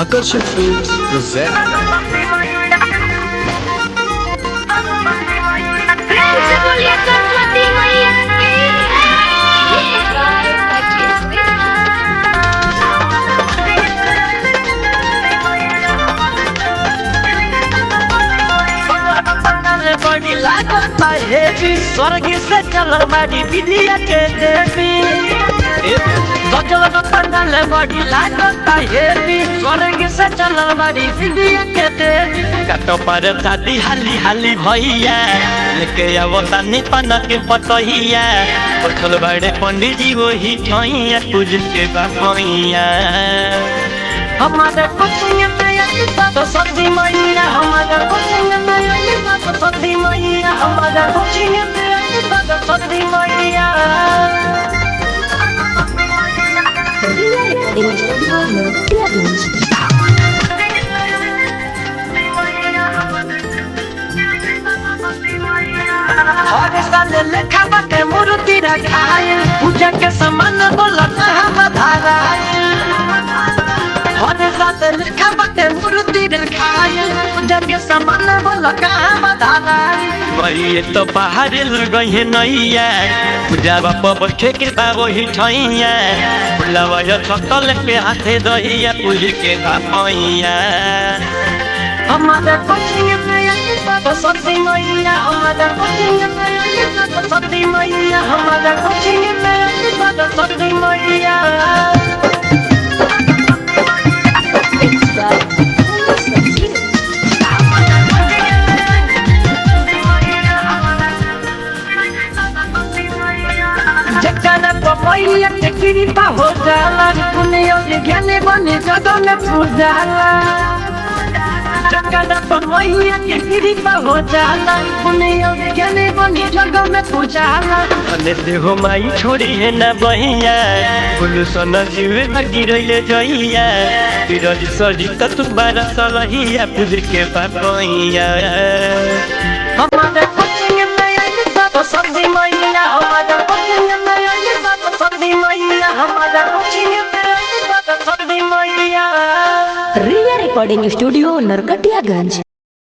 Akarshan Films present प्रेम से बोलिए सरस्वती मैया की बड़ी लागत है स्वर्ग से चल बड़ी विद्या के देवी गजल पंडल बड़ी लागत है स्वर्ग से चल बड़ी विद्या के देवी कतो पर दादी हाली हाली भैया लेके आवो तनी पन के पतहिया उठल बड़े पंडित जी वही ठैया पूज के बापैया हमारे कुचिया तो सदी मैया हमारा कुचिया तो सदी मैया हमारा कुचिया तो सदी मैया हर साल लेखा बाटे मूर्ति रखाए पूजा के सामान बोला कहाँ बधाराए हर साल लेखा बाटे मूर्ति रखाए पूजा के सामान बोला कहाँ बधाराए वही तो बाहर गई है नैया पूजा बापा बैठे कृपा वही ठैया बुलावा छतल के हाथे दहिया पूज के बापैया हमारा कुचिया तो सदी मैया हमारा कुचिया तो सदी मैया हमारा कुचिया तो सदी मैया जगना पपैया के कृपा हो जाला पुण्य ज्ञानी बने जगह में पूजाला जगना पपैया के कृपा हो जाला पुण्य ज्ञानी बने जगह में पूजाला अने देहो माई छोड़ी है ना बहिया बोलू सोना जीव लगी रहिले जइया तिरज सजी त तुम्हारा सलहिया पूज के बापैया हमारे कुचिया तो सदी मैया हमारा कुचिया तो सदी मैया हमारा कुचिया तो सदी मैया रिया रिकॉर्डिंग स्टूडियो नरकटियागंज।